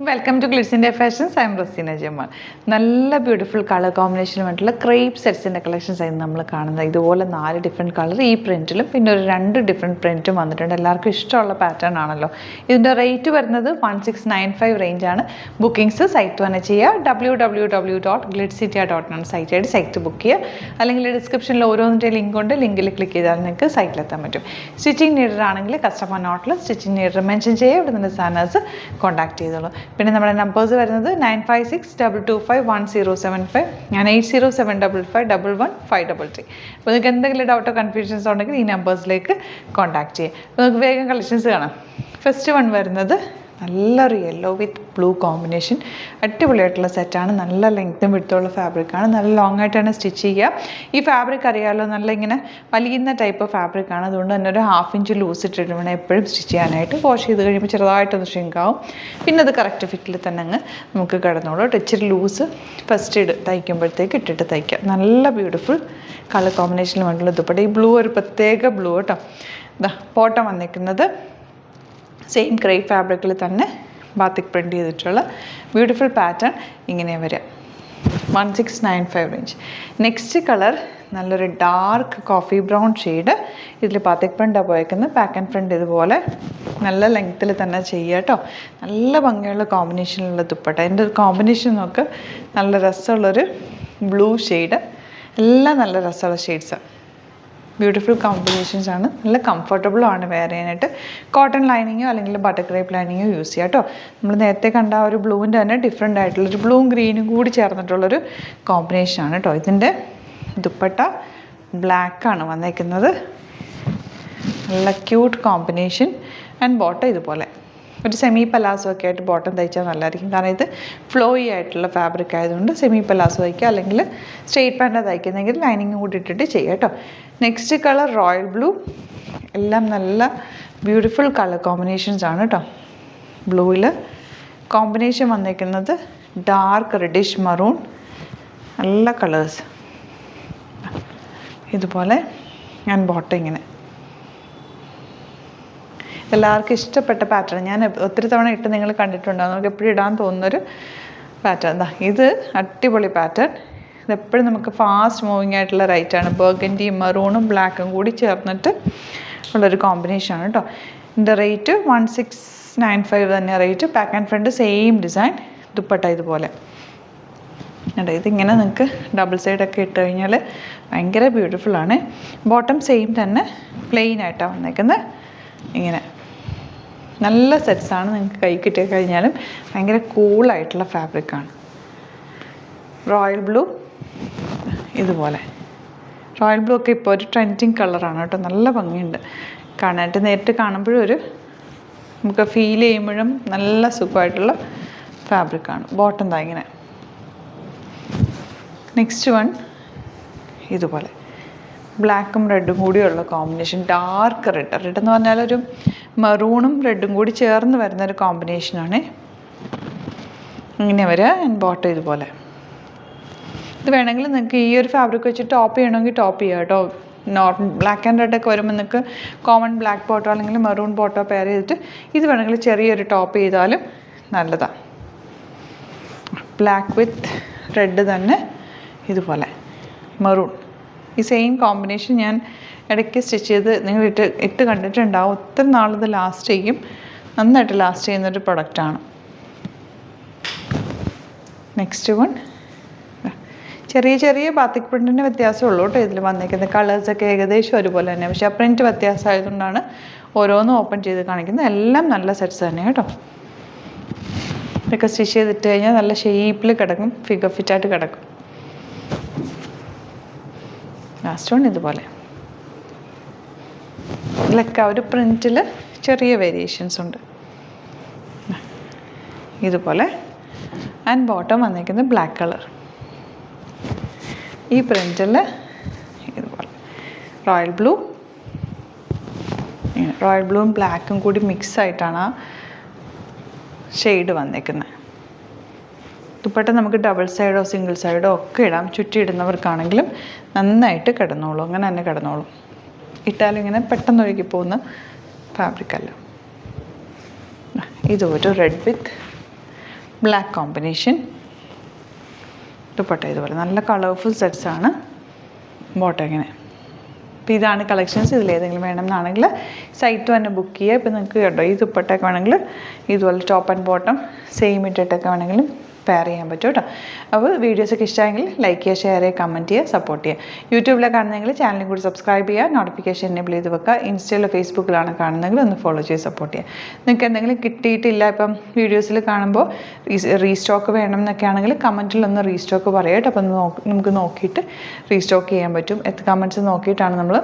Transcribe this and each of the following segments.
Welcome to Glitz India fashions. I am Raseena Jamal. നല്ല beautiful colour കോമ്പിനേഷനുമായിട്ടുള്ള crepe സെറ്റ്സിൻ്റെ collections ആയിരുന്നു നമ്മൾ കാണുന്നത്. ഇതുപോലെ 4 ഡിഫറെൻറ്റ് കളർ ഈ പ്രിൻറ്റിലും പിന്നെ ഒരു 2 ഡിഫറെൻറ്റ് പ്രിൻറ്റും വന്നിട്ടുണ്ട്. എല്ലാവർക്കും ഇഷ്ടമുള്ള പാറ്റേൺ ആണല്ലോ. ഇതിൻ്റെ റേറ്റ് വരുന്നത് 1695 റേഞ്ചാണ്. ബുക്കിംഗ്സ് സൈറ്റ് തന്നെ ചെയ്യുക. www.glitzindia.in സൈറ്റായിട്ട് സൈറ്റ് ബുക്ക് ചെയ്യുക. അല്ലെങ്കിൽ ഡിസ്ക്രിപ്ഷനിൽ ഓരോന്നിൻ്റെ ലിങ്ക് ഉണ്ട്. ലിങ്കിൽ ക്ലിക്ക് ചെയ്താൽ നിങ്ങൾക്ക് സൈറ്റിലെത്താൻ പറ്റും. സ്റ്റിച്ചിങ് നീഡർ ആണെങ്കിൽ കസ്റ്റമർ നോട്ടിൽ സ്റ്റിച്ചിങ് നീഡർ മെൻഷൻ ചെയ്യുക. ഇവിടെ നിന്ന് സാനേഴ്സ് കോൺടാക്ട് ചെയ്തോളൂ. പിന്നെ നമ്മുടെ നമ്പേഴ്സ് വരുന്നത് 9562251075 ഞാൻ 8075551533. അപ്പോൾ നിങ്ങൾക്ക് എന്തെങ്കിലും ഡൗട്ടോ കൺഫ്യൂഷൻസ് ഉണ്ടെങ്കിൽ ഈ നമ്പേഴ്സിലേക്ക് കോൺടാക്ട് ചെയ്യുക. അപ്പോൾ നമുക്ക് വേഗം കളക്ഷൻസ് കാണാം. ഫസ്റ്റ് വൺ വരുന്നത് നല്ലൊരു യെല്ലോ വിത്ത് ബ്ലൂ കോമ്പിനേഷൻ. അടിപൊളിയായിട്ടുള്ള സെറ്റാണ്. നല്ല ലെങ്ത്തും വിടുത്തുള്ള ഫാബ്രിക്കാണ്. നല്ല ലോങ് ആയിട്ടാണ് സ്റ്റിച്ച് ചെയ്യുക. ഈ ഫാബ്രിക് അറിയാമല്ലോ, നല്ല ഇങ്ങനെ വലിയുന്ന ടൈപ്പ് ഫാബ്രിക്കാണ്. അതുകൊണ്ട് തന്നെ ഒരു 1/2 ഇഞ്ച് ലൂസ് ഇട്ടിട്ട് വേണം എപ്പോഴും സ്റ്റിച്ച് ചെയ്യാനായിട്ട്. വാഷ് ചെയ്ത് കഴിയുമ്പോൾ ചെറുതായിട്ടൊന്ന് ഷ്രിങ്ക് ആവും. പിന്നെ അത് കറക്റ്റ് ഫിറ്റിൽ തന്നെ അങ്ങ് നമുക്ക് കിടന്നോളൂ. ഇച്ചിരി ലൂസ് ഫസ്റ്റ് തയ്ക്കുമ്പോഴത്തേക്ക് ഇട്ടിട്ട് തയ്ക്കാം. നല്ല ബ്യൂട്ടിഫുൾ കളർ കോമ്പിനേഷനിൽ വേണ്ടിയുള്ള ദുപ്പട്ട. ഈ ബ്ലൂ ഒരു പ്രത്യേക ബ്ലൂ കേട്ടോ. ഇതാ ബോട്ടം വന്നിരിക്കുന്നത് സെയിം ക്രേപ്പ് ഫാബ്രിക്കിൽ തന്നെ ബാത്തിക് പ്രിൻറ്റ് ചെയ്തിട്ടുള്ള ബ്യൂട്ടിഫുൾ പാറ്റേൺ ഇങ്ങനെ വരിക. 1695 റേഞ്ച്. നെക്സ്റ്റ് കളർ നല്ലൊരു ഡാർക്ക് കോഫി ബ്രൗൺ ഷെയ്ഡ്. ഇതിൽ ബാത്തിക് പ്രിൻ്റാണ് പോയേക്കുന്നത്. ബാക്ക് ആൻഡ് ഫ്രണ്ട് ഇതുപോലെ നല്ല ലെങ്ത്തിൽ തന്നെ ചെയ്യുക കേട്ടോ. നല്ല ഭംഗിയുള്ള കോമ്പിനേഷനിലുള്ള ദുപ്പട്ട. അതിൻ്റെ ഒരു കോമ്പിനേഷൻ നോക്ക്. നല്ല രസമുള്ളൊരു ബ്ലൂ ഷെയ്ഡ്. എല്ലാം നല്ല രസമുള്ള ഷെയ്ഡ്സാണ്. ബ്യൂട്ടിഫുൾ കോമ്പിനേഷൻസ് ആണ്. നല്ല കംഫർട്ടബിളും ആണ് വെയർ ചെയ്യാനായിട്ട്. കോട്ടൺ ലൈനിങ്ങോ അല്ലെങ്കിൽ ബട്ടർ ക്രേപ്പ് ലൈനിങ്ങോ യൂസ് ചെയ്യാം കേട്ടോ. നമ്മൾ നേരത്തെ കണ്ട ആ ഒരു ബ്ലൂവിൻ്റെ തന്നെ ഡിഫറെൻ്റ് ആയിട്ടുള്ളൊരു ബ്ലൂവും ഗ്രീനും കൂടി ചേർന്നിട്ടുള്ളൊരു കോമ്പിനേഷനാണ് കേട്ടോ. ഇതിൻ്റെ ദുപ്പട്ട ബ്ലാക്കാണ് വന്നേക്കുന്നത്. നല്ല ക്യൂട്ട് കോമ്പിനേഷൻ. ആൻഡ് ബോട്ടം ഇതുപോലെ ഒരു സെമി പലാസോ ഒക്കെ ആയിട്ട് ബോട്ടം തയ്ച്ചാൽ നല്ലതായിരിക്കും. കാരണം ഇത് ഫ്ലോയി ആയിട്ടുള്ള ഫാബ്രിക് ആയതുകൊണ്ട് സെമി പലാസോ തയ്ക്കുക, അല്ലെങ്കിൽ സ്ട്രെയിറ്റ് പാൻറ്റാണ് തയ്ക്കുന്നെങ്കിൽ ലൈനിങ് കൂടി ഇട്ടിട്ട് ചെയ്യാം കേട്ടോ. Next colour royal blue. എല്ലാം നല്ല ബ്യൂട്ടിഫുൾ കളർ കോമ്പിനേഷൻസ് ആണ് കേട്ടോ. ബ്ലൂവിൽ കോമ്പിനേഷൻ വന്നിരിക്കുന്നത് ഡാർക്ക് റെഡിഷ് മറൂൺ. നല്ല കളേഴ്സ് ഇതുപോലെ. ഞാൻ ബോട്ടം ഇങ്ങനെ എല്ലാവർക്കും ഇഷ്ടപ്പെട്ട പാറ്റേൺ. ഞാൻ ഒത്തിരി തവണ ഇട്ട് നിങ്ങൾ കണ്ടിട്ടുണ്ടാകും. നമുക്ക് എപ്പോഴും ഇടാൻ തോന്നുന്നൊരു പാറ്റേൺ. എന്താ ഇത് അടിപൊളി പാറ്റേൺ. ഇതെപ്പോഴും നമുക്ക് ഫാസ്റ്റ് മൂവിങ് ആയിട്ടുള്ള റൈറ്റാണ്. ബർഗൻഡിയും മറൂണും ബ്ലാക്കും കൂടി ചേർന്നിട്ട് ഉള്ളൊരു കോമ്പിനേഷനാണ് കേട്ടോ. ഇതിൻ്റെ റേറ്റ് 1695 തന്നെ rate. Back and front same design. Dupatta ഇതുപോലെ ഉണ്ട്. ഇതിങ്ങനെ നിങ്ങൾക്ക് ഡബിൾ സൈഡൊക്കെ ഇട്ട് കഴിഞ്ഞാൽ ഭയങ്കര ബ്യൂട്ടിഫുള്ളാണ്. ബോട്ടം സെയിം തന്നെ പ്ലെയിൻ ആയിട്ടാണ് വന്നേക്കുന്നത്. ഇങ്ങനെ നല്ല സെറ്റ്സാണ്. നിങ്ങൾക്ക് കൈ കിട്ടി കഴിഞ്ഞാലും ഭയങ്കര കൂളായിട്ടുള്ള ഫാബ്രിക്കാണ്. റോയൽ ബ്ലൂ ഇതുപോലെ. റോയൽ ബ്ലൂ ഒക്കെ ഇപ്പോൾ ഒരു ട്രെൻഡിങ് കളറാണ് കേട്ടോ. നല്ല ഭംഗിയുണ്ട് കാണാനായിട്ട്. നേരിട്ട് കാണുമ്പോഴും ഒരു നമുക്ക് ഫീൽ ചെയ്യുമ്പോഴും നല്ല സുഖമായിട്ടുള്ള ഫാബ്രിക്കാണ്. ബോട്ടം എന്താ ഇങ്ങനെ. നെക്സ്റ്റ് വൺ ഇതുപോലെ ബ്ലാക്കും റെഡും കൂടിയുള്ള കോമ്പിനേഷൻ. Dark red. റെഡ് എന്ന് പറഞ്ഞാൽ ഒരു മെറൂണും റെഡും കൂടി ചേർന്ന് വരുന്നൊരു കോമ്പിനേഷനാണ്. ഇങ്ങനെ വരിക. ബോട്ടം ഇതുപോലെ. ഇത് വേണമെങ്കിൽ നിങ്ങൾക്ക് ഈ ഒരു ഫാബ്രിക് വെച്ച് ടോപ്പ് ചെയ്യണമെങ്കിൽ ടോപ്പ് ചെയ്യുക കേട്ടോ. നോർമൽ ബ്ലാക്ക് ആൻഡ് റെഡൊക്കെ വരുമ്പോൾ നിങ്ങൾക്ക് കോമൺ ബ്ലാക്ക് ബോട്ടോ അല്ലെങ്കിൽ മെറൂൺ ബോട്ടോ പെയർ ചെയ്തിട്ട് ഇത് വേണമെങ്കിൽ ചെറിയൊരു ടോപ്പ് ചെയ്താലും നല്ലതാണ്. ബ്ലാക്ക് വിത്ത് റെഡ് തന്നെ ഇതുപോലെ മെറൂൺ. ഈ സെയിം കോമ്പിനേഷൻ ഞാൻ ഇടയ്ക്ക് സ്റ്റിച്ച് ചെയ്ത് നിങ്ങൾ ഇട്ട് കണ്ടിട്ടുണ്ടാവും. ഒത്തിരി നാളിത് ലാസ്റ്റ് ചെയ്യും. നന്നായിട്ട് ലാസ്റ്റ് ചെയ്യുന്നൊരു പ്രൊഡക്റ്റാണ്. നെക്സ്റ്റ് വൺ ചെറിയ ചെറിയ ബാത്തിക് പ്രിൻറ്റിൻ്റെ വ്യത്യാസമുള്ളൂ കേട്ടോ. ഇതിൽ വന്നിരിക്കുന്നത് കളേഴ്സൊക്കെ ഏകദേശം ഒരുപോലെ തന്നെ. പക്ഷേ ആ പ്രിൻറ്റ് വ്യത്യാസമായതുകൊണ്ടാണ് ഓരോന്നും ഓപ്പൺ ചെയ്ത് കാണിക്കുന്നത്. എല്ലാം നല്ല സെറ്റ്സ് തന്നെ കേട്ടോ. ഇതൊക്കെ സ്റ്റിച്ച് ചെയ്തിട്ട് കഴിഞ്ഞാൽ നല്ല ഷേപ്പിൽ കിടക്കും. ഫിഗർ ഫിറ്റായിട്ട് കിടക്കും. ലാസ്റ്റ് വൺ ഇതുപോലെ. ഇതിലൊക്കെ ഒരു പ്രിൻറ്റിൽ ചെറിയ വേരിയേഷൻസ് ഉണ്ട്. ഇതുപോലെ. ആൻഡ് ബോട്ടം വന്നിരിക്കുന്നത് ബ്ലാക്ക് കളർ. ഈ പ്രിൻറ്റിൽ ഇതുപോലെ റോയൽ ബ്ലൂ. റോയൽ ബ്ലൂവും ബ്ലാക്കും കൂടി മിക്സ് ആയിട്ടാണ് ആ ഷെയ്ഡ് വന്നിരിക്കുന്നത്. ദുപ്പട്ട നമുക്ക് ഡബിൾ സൈഡോ സിംഗിൾ സൈഡോ ഒക്കെ ഇടാം. ചുറ്റി ഇടുന്നവർക്കാണെങ്കിലും നന്നായിട്ട് കിടന്നോളൂ. അങ്ങനെ തന്നെ കിടന്നോളൂ. ഇട്ടാലും ഇങ്ങനെ പെട്ടെന്ന് ഒഴുകി പോകുന്ന ഫാബ്രിക്കല്ല. ഇതൊരു read with black combination. Dupatta ഇതുപോലെ നല്ല കളർഫുൾ സെറ്റ്സാണ്. ബോട്ടം ഇങ്ങനെ. അപ്പോൾ ഇതാണ് കളക്ഷൻസ്. ഇതിലേതെങ്കിലും വേണമെന്നാണെങ്കിൽ സൈറ്റ് തന്നെ ബുക്ക് ചെയ്യുക. ഇപ്പോൾ നിങ്ങൾക്ക് കേട്ടോ ഈ ദുപ്പട്ടയൊക്കെ വേണമെങ്കിൽ ഇതുപോലെ ടോപ്പ് ആൻഡ് ബോട്ടം സെയിം ഇട്ടിട്ടൊക്കെ വേണമെങ്കിലും പെയർ ചെയ്യാൻ പറ്റും കേട്ടോ. അപ്പോൾ വീഡിയോസൊക്കെ ഇഷ്ടമായെങ്കിൽ ലൈക്ക് ചെയ്യുക, ഷെയർ ചെയ്യുക, കമൻറ്റ് ചെയ്യുക, സപ്പോർട്ട് ചെയ്യുക. യൂട്യൂബിലെ കാണുന്നെങ്കിൽ ചാനലും കൂടി സബ്സ്ക്രൈബ് ചെയ്യുക, നോട്ടിഫിക്കേഷൻ എനേബിൾ ചെയ്ത് വെക്കുക. ഇൻസ്റ്റയിലോ ഫേസ്ബുക്കിലാണ് കാണുന്നതെങ്കിൽ ഒന്ന് ഫോളോ ചെയ്ത് സപ്പോർട്ട് ചെയ്യുക. നിങ്ങൾക്ക് എന്തെങ്കിലും കിട്ടിയിട്ടില്ല ഇപ്പം വീഡിയോസിൽ കാണുമ്പോൾ റീസ്റ്റോക്ക് വേണം എന്നൊക്കെ ആണെങ്കിൽ കമൻറ്റിലൊന്ന് റീസ്റ്റോക്ക് പറയുക കേട്ടോ. അപ്പം നമുക്ക് നോക്കിയിട്ട് റീസ്റ്റോക്ക് ചെയ്യാൻ പറ്റും. കമൻറ്റ്സ് നോക്കിയിട്ടാണ് നമ്മൾ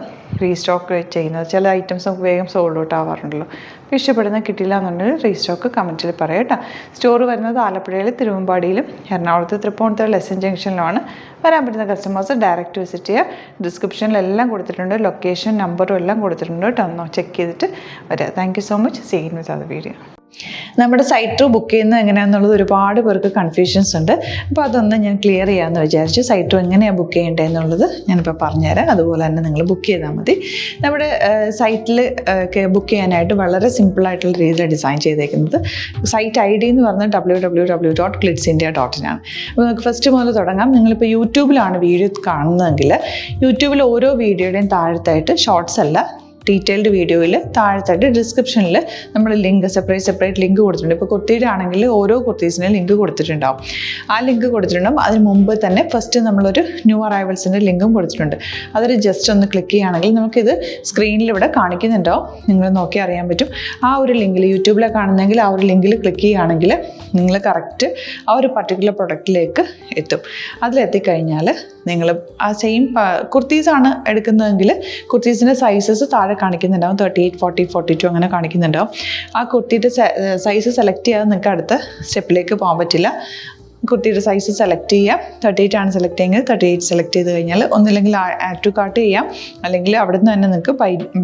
റീസ്റ്റോക്ക് ചെയ്യുന്നത്. ചില ഐറ്റംസ് നമുക്ക് വേഗം സോൾഡ് ഔട്ട് ആവാറുണ്ടല്ലോ. അപ്പോൾ ഇഷ്ടപ്പെടുന്ന കിട്ടില്ല എന്നുണ്ടെങ്കിൽ റീസ്റ്റോക്ക് കമൻറ്റിൽ പറയാം കേട്ടോ. സ്റ്റോർ വരുന്നത് ആലപ്പുഴയിൽ, തിരുവമ്പാടിയിലും, എറണാകുളത്ത് തൃപ്പൂണിത്തുറ ലെസൺ ജംഗ്ഷനിലുമാണ്. വരാൻ പറ്റുന്ന കസ്റ്റമേഴ്സ് ഡയറക്റ്റ് വിസിറ്റ് ചെയ്യുക. ഡിസ്ക്രിപ്ഷനിലെല്ലാം കൊടുത്തിട്ടുണ്ട്, ലൊക്കേഷൻ നമ്പറും എല്ലാം കൊടുത്തിട്ടുണ്ട് കേട്ടോ. ഒന്ന് ചെക്ക് ചെയ്തിട്ട് വരിക. Thank you so much. See you with other video. നമ്മുടെ സൈറ്റ് ത്രൂ ബുക്ക് ചെയ്യുന്നത് എങ്ങനെയാണെന്നുള്ളത് ഒരുപാട് പേർക്ക് കൺഫ്യൂഷൻസ് ഉണ്ട്. അപ്പോൾ അതൊന്ന് ഞാൻ ക്ലിയർ ചെയ്യാമെന്ന് വിചാരിച്ചു. സൈറ്റ് ത്രൂ എങ്ങനെയാണ് ബുക്ക് ചെയ്യേണ്ടത് എന്നുള്ളത് ഞാനിപ്പോൾ പറഞ്ഞുതരാം. അതുപോലെ തന്നെ നിങ്ങൾ ബുക്ക് ചെയ്താൽ മതി. നമ്മുടെ സൈറ്റിൽ ബുക്ക് ചെയ്യാനായിട്ട് വളരെ സിമ്പിളായിട്ടുള്ള രീതിയിൽ ഡിസൈൻ ചെയ്തേക്കുന്നത്. സൈറ്റ് ഐ ഡി എന്ന് പറഞ്ഞാൽ www.glitzindia.in ആണ്. അപ്പോൾ നമുക്ക് ഫസ്റ്റ് മുതൽ തുടങ്ങാം. നിങ്ങളിപ്പോൾ യൂട്യൂബിലാണ് വീഡിയോ കാണുന്നതെങ്കിൽ യൂട്യൂബിൽ ഓരോ വീഡിയോയുടെയും താഴത്തായിട്ട് ഷോർട്സ് അല്ല, ഡീറ്റെയിൽഡ് വീഡിയോയിൽ താഴത്തായിട്ട് ഡിസ്ക്രിപ്ഷനിൽ നമ്മൾ ലിങ്ക് സെപ്പറേറ്റ് ലിങ്ക് കൊടുത്തിട്ടുണ്ട്. ഇപ്പോൾ കുർത്തിയുടെ ആണെങ്കിൽ ഓരോ കുർത്തീസിനും ലിങ്ക് കൊടുത്തിട്ടുണ്ടാവും. ആ ലിങ്ക് കൊടുത്തിട്ടുണ്ടാവും. അതിന് മുമ്പ് തന്നെ ഫസ്റ്റ് നമ്മളൊരു ന്യൂ അറൈവൽസിൻ്റെ ലിങ്കും കൊടുത്തിട്ടുണ്ട്. അതിൽ ജസ്റ്റ് ഒന്ന് ക്ലിക്ക് ചെയ്യുകയാണെങ്കിൽ നമുക്കിത് സ്ക്രീനിൽ ഇവിടെ കാണിക്കുന്നുണ്ടാവും. നിങ്ങൾ നോക്കി അറിയാൻ പറ്റും. ആ ഒരു ലിങ്കിൽ യൂട്യൂബിലെ കാണുന്നെങ്കിൽ ആ ഒരു ലിങ്കിൽ ക്ലിക്ക് ചെയ്യുകയാണെങ്കിൽ നിങ്ങൾ കറക്റ്റ് ആ ഒരു പർട്ടിക്കുലർ പ്രൊഡക്റ്റിലേക്ക് എത്തും. അതിലെത്തിക്കഴിഞ്ഞാൽ നിങ്ങൾ ആ സെയിം കുർത്തീസാണ് എടുക്കുന്നതെങ്കിൽ കുർത്തീസിൻ്റെ സൈസസ് താഴെ കാണിക്കുന്നുണ്ടാവും. 38, 40, 42 അങ്ങനെ കാണിക്കുന്നുണ്ടാവും. ആ കുർത്തിയുടെ സൈസ് സെലക്ട് ചെയ്യാതെ നിങ്ങൾക്ക് അടുത്ത സ്റ്റെപ്പിലേക്ക് പോകാൻ പറ്റില്ല. കുർത്തിയുടെ സൈസ് സെലക്ട് ചെയ്യാം. 38 ആണ് സെലക്ട് ചെയ്യുന്നത്. 38 സെലക്ട് ചെയ്ത് കഴിഞ്ഞാൽ ഒന്നില്ലെങ്കിൽ ആഡ് ടു കാർട്ട് ചെയ്യാം, അല്ലെങ്കിൽ അവിടെ നിന്ന് തന്നെ നിങ്ങൾക്ക്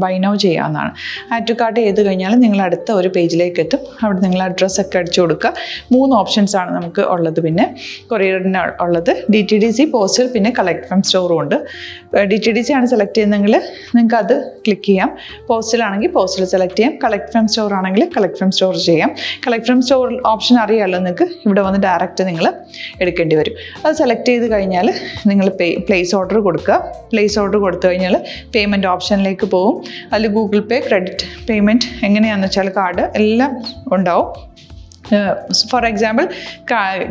ബൈ നൗ ചെയ്യാവുന്നതാണ്. ആഡ് ടു കാർട്ട് ചെയ്ത് കഴിഞ്ഞാൽ നിങ്ങൾ അടുത്ത ഒരു പേജിലേക്ക് എത്തും. അവിടെ നിങ്ങൾ അഡ്രസ്സൊക്കെ അടിച്ചു കൊടുക്കുക. 3 ഓപ്ഷൻസാണ് നമുക്ക് ഉള്ളത്. പിന്നെ കൊറിയറിന് ഉള്ളത് DTDC, പോസ്റ്റൽ, പിന്നെ കളക്ട് ഫ്രം സ്റ്റോറും ഉണ്ട്. DTDC ആണ് സെലക്ട് ചെയ്യുന്നതെങ്കിൽ നിങ്ങൾക്ക് അത് ക്ലിക്ക് ചെയ്യാം. പോസ്റ്റലാണെങ്കിൽ പോസ്റ്റൽ സെലക്ട് ചെയ്യാം. കളക്ട് ഫ്രം സ്റ്റോർ ആണെങ്കിൽ കളക്ട് ഫ്രം സ്റ്റോർ ചെയ്യാം. കളക്ട് ഫ്രം സ്റ്റോർ ഓപ്ഷൻ അറിയാമല്ലോ നിങ്ങൾക്ക്. ഇവിടെ വന്ന് ഡയറക്റ്റ് നിങ്ങൾ എടുക്കേണ്ടി വരും. അത് സെലക്ട് ചെയ്ത് കഴിഞ്ഞാൽ നിങ്ങൾ പ്ലേസ് ഓർഡർ കൊടുക്കുക. പ്ലേസ് ഓർഡർ കൊടുത്തു കഴിഞ്ഞാൽ പേയ്മെൻറ്റ് ഓപ്ഷനിലേക്ക് പോകും. അതിൽ ഗൂഗിൾ പേ, ക്രെഡിറ്റ് പേയ്മെൻറ്റ് എങ്ങനെയാണെന്ന് വെച്ചാൽ കാർഡ് എല്ലാം ഉണ്ടാവും. ഫോർ എക്സാമ്പിൾ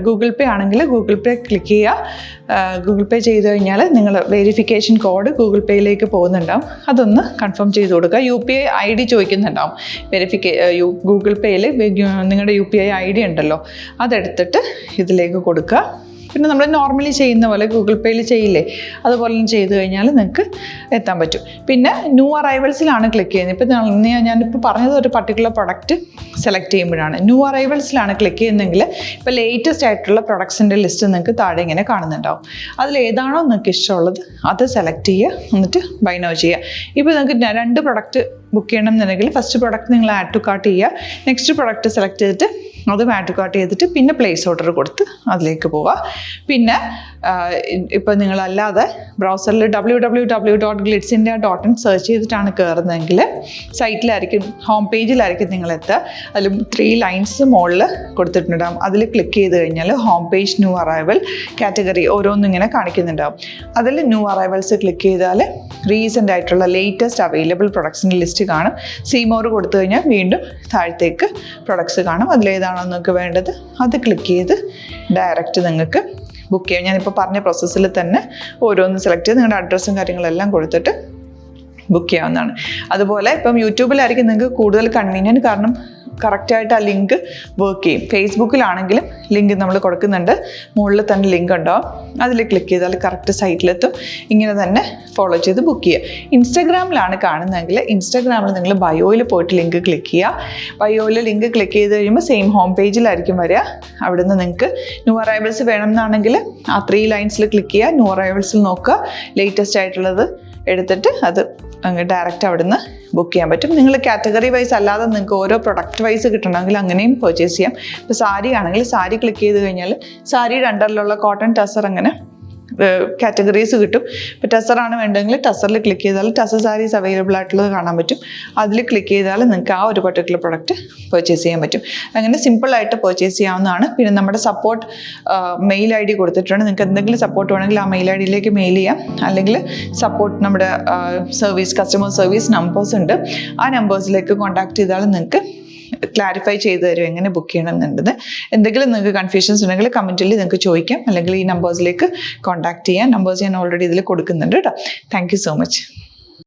ഗൂഗിൾ പേ ആണെങ്കിൽ ഗൂഗിൾ പേ ക്ലിക്ക് ചെയ്യുക. ഗൂഗിൾ പേ ചെയ്ത് കഴിഞ്ഞാൽ നിങ്ങൾ വെരിഫിക്കേഷൻ കോഡ് ഗൂഗിൾ പേയിലേക്ക് പോകുന്നുണ്ടാവും. അതൊന്ന് കൺഫേം ചെയ്ത് കൊടുക്കുക. UPI ID ചോദിക്കുന്നുണ്ടാവും. ഗൂഗിൾ പേയിൽ നിങ്ങളുടെ UPI ID ഉണ്ടല്ലോ, അതെടുത്തിട്ട് ഇതിലേക്ക് കൊടുക്കുക. പിന്നെ നമ്മൾ നോർമലി ചെയ്യുന്ന പോലെ ഗൂഗിൾ പേയിൽ ചെയ്യില്ലേ, അതുപോലെ ചെയ്ത് കഴിഞ്ഞാൽ നിങ്ങൾക്ക് എത്താൻ പറ്റും. പിന്നെ ന്യൂ അറൈവൽസിലാണ് ക്ലിക്ക് ചെയ്യുന്നത്. ഇപ്പോൾ ഞാനിപ്പോൾ പറഞ്ഞത് ഒരു പർട്ടിക്കുലർ പ്രൊഡക്റ്റ് സെലക്ട് ചെയ്യുമ്പോഴാണ്. ന്യൂ അറൈവൽസിലാണ് ക്ലിക്ക് ചെയ്യുന്നതെങ്കിൽ ഇപ്പോൾ ലേറ്റസ്റ്റ് ആയിട്ടുള്ള പ്രൊഡക്ട്സിൻ്റെ ലിസ്റ്റ് നിങ്ങൾക്ക് താഴെ ഇങ്ങനെ കാണുന്നുണ്ടാവും. അതിലേതാണോ നിങ്ങൾക്ക് ഇഷ്ടമുള്ളത് അത് സെലക്ട് ചെയ്യുക, എന്നിട്ട് ബൈ നൗ ചെയ്യുക. ഇപ്പോൾ നിങ്ങൾക്ക് 2 പ്രൊഡക്റ്റ് ബുക്ക് ചെയ്യണം എന്നുണ്ടെങ്കിൽ ഫസ്റ്റ് പ്രൊഡക്റ്റ് നിങ്ങൾ ആഡ് ടു കാർട്ട് ചെയ്യുക. നെക്സ്റ്റ് പ്രൊഡക്റ്റ് സെലക്ട് ചെയ്തിട്ട് അതും ആഡ് ടു കാർട്ട് ചെയ്തിട്ട് പിന്നെ പ്ലേസ് ഓർഡർ കൊടുത്ത് അതിലേക്ക് പോവുക. പിന്നെ ഇപ്പോൾ നിങ്ങളല്ലാതെ ബ്രൗസറിൽ www.glitzindia.in സെർച്ച് ചെയ്തിട്ടാണ് കയറുന്നതെങ്കിൽ സൈറ്റിലായിരിക്കും, ഹോം പേജിലായിരിക്കും നിങ്ങളെത്തുക. അതിൽ 3 ലൈൻസ് മുകളിൽ കൊടുത്തിട്ടുണ്ടാകും. അതിൽ ക്ലിക്ക് ചെയ്ത് കഴിഞ്ഞാൽ home page, new arrival, category ഓരോന്നിങ്ങനെ കാണിക്കുന്നുണ്ടാകും. അതിൽ ന്യൂ അറൈവൽസ് ക്ലിക്ക് ചെയ്താൽ റീസെൻ്റ് ആയിട്ടുള്ള ലേറ്റസ്റ്റ് അവൈലബിൾ പ്രൊഡക്ട്സിൻ്റെ ലിസ്റ്റ് കാണും. സീമോർ കൊടുത്തു കഴിഞ്ഞാൽ വീണ്ടും താഴത്തേക്ക് പ്രൊഡക്ട്സ് കാണും. അതിലേതാണോ നിങ്ങൾക്ക് വേണ്ടത് അത് ക്ലിക്ക് ചെയ്ത് ഡയറക്റ്റ് നിങ്ങൾക്ക് ബുക്ക് ചെയ്യാം. ഞാനിപ്പോൾ പറഞ്ഞ പ്രോസസ്സിൽ തന്നെ ഓരോന്ന് സെലക്ട് ചെയ്ത് നിങ്ങളുടെ അഡ്രസ്സും കാര്യങ്ങളെല്ലാം കൊടുത്തിട്ട് ബുക്ക് ചെയ്യാവുന്നതാണ്. അതുപോലെ ഇപ്പം യൂട്യൂബിലായിരിക്കും നിങ്ങൾക്ക് കൂടുതൽ കൺവീനിയൻറ്റ്, കാരണം കറക്റ്റായിട്ട് ആ ലിങ്ക് വർക്ക് ചെയ്യും. ഫേസ്ബുക്കിലാണെങ്കിലും ലിങ്ക് നമ്മൾ കൊടുക്കുന്നുണ്ട്, മുകളിൽ തന്നെ ലിങ്ക് ഉണ്ടാവും. അതിൽ ക്ലിക്ക് ചെയ്താൽ കറക്റ്റ് സൈറ്റിലെത്തും. ഇങ്ങനെ തന്നെ ഫോളോ ചെയ്ത് ബുക്ക് ചെയ്യുക. ഇൻസ്റ്റാഗ്രാമിലാണ് കാണുന്നതെങ്കിൽ ഇൻസ്റ്റാഗ്രാമിൽ നിങ്ങൾ ബയോയിൽ പോയിട്ട് ലിങ്ക് ക്ലിക്ക് ചെയ്യുക. ബയോയിൽ ലിങ്ക് ക്ലിക്ക് ചെയ്ത് കഴിയുമ്പോൾ സെയിം ഹോം പേജിലായിരിക്കും വരിക. അവിടെ നിന്ന് നിങ്ങൾക്ക് ന്യൂ അറൈവൽസ് വേണമെന്നാണെങ്കിൽ ആ 3 ലൈൻസിൽ ക്ലിക്ക് ചെയ്യുക. ന്യൂ അറൈവൽസിൽ നോക്കുക, ലേറ്റസ്റ്റ് ആയിട്ടുള്ളത് എടുത്തിട്ട് അത് അങ്ങ് ഡയറക്റ്റ് അവിടെ നിന്ന് ബുക്ക് ചെയ്യാൻ പറ്റും. നിങ്ങൾ കാറ്റഗറി വൈസ് അല്ലാതെ നിങ്ങൾക്ക് ഓരോ പ്രൊഡക്റ്റ് വൈസ് കിട്ടണമെങ്കിൽ അങ്ങനെയും പർച്ചേസ് ചെയ്യാം. ഇപ്പോൾ സാരി ആണെങ്കിൽ സാരി ക്ലിക്ക് ചെയ്ത് കഴിഞ്ഞാൽ സാരിയുടെ അണ്ടറിലുള്ള കോട്ടൺ ടസർ അങ്ങനെ കാറ്റഗറീസ് കിട്ടും. ഇപ്പോൾ ടസറാണ് വേണ്ടതെങ്കിൽ ടസറിൽ ക്ലിക്ക് ചെയ്താൽ ടസർ സാരീസ് അവൈലബിൾ ആയിട്ടുള്ളത് കാണാൻ പറ്റും. അതിൽ ക്ലിക്ക് ചെയ്താൽ നിങ്ങൾക്ക് ആ ഒരു പർട്ടിക്കുലർ പ്രൊഡക്റ്റ് പർച്ചേസ് ചെയ്യാൻ പറ്റും. അങ്ങനെ സിമ്പിളായിട്ട് പർച്ചേസ് ചെയ്യാവുന്നതാണ്. പിന്നെ നമ്മുടെ സപ്പോർട്ട് മെയിൽ ID കൊടുത്തിട്ടുണ്ട്. നിങ്ങൾക്ക് എന്തെങ്കിലും സപ്പോർട്ട് വേണമെങ്കിൽ ആ മെയിൽ IDയിലേക്ക് മെയിൽ ചെയ്യാം. അല്ലെങ്കിൽ സപ്പോർട്ട് നമ്മുടെ കസ്റ്റമർ സർവീസ് നമ്പേഴ്സ് ഉണ്ട്. ആ നമ്പേഴ്സിലേക്ക് കോൺടാക്ട് ചെയ്താൽ നിങ്ങൾക്ക് ക്ലാരിഫൈ ചെയ്ത് തരും എങ്ങനെ ബുക്ക് ചെയ്യണം എന്നുള്ളത്. എന്തെങ്കിലും നിങ്ങൾക്ക് കൺഫ്യൂഷൻസ് ഉണ്ടെങ്കിൽ കമൻറ്റിൽ നിങ്ങൾക്ക് ചോദിക്കാം, അല്ലെങ്കിൽ ഈ നമ്പേഴ്സിലേക്ക് കോൺടാക്ട് ചെയ്യാം. നമ്പേഴ്സ് ഞാൻ ഓൾറെഡി ഇതിൽ കൊടുക്കുന്നുണ്ട് കേട്ടോ. Thank you so much.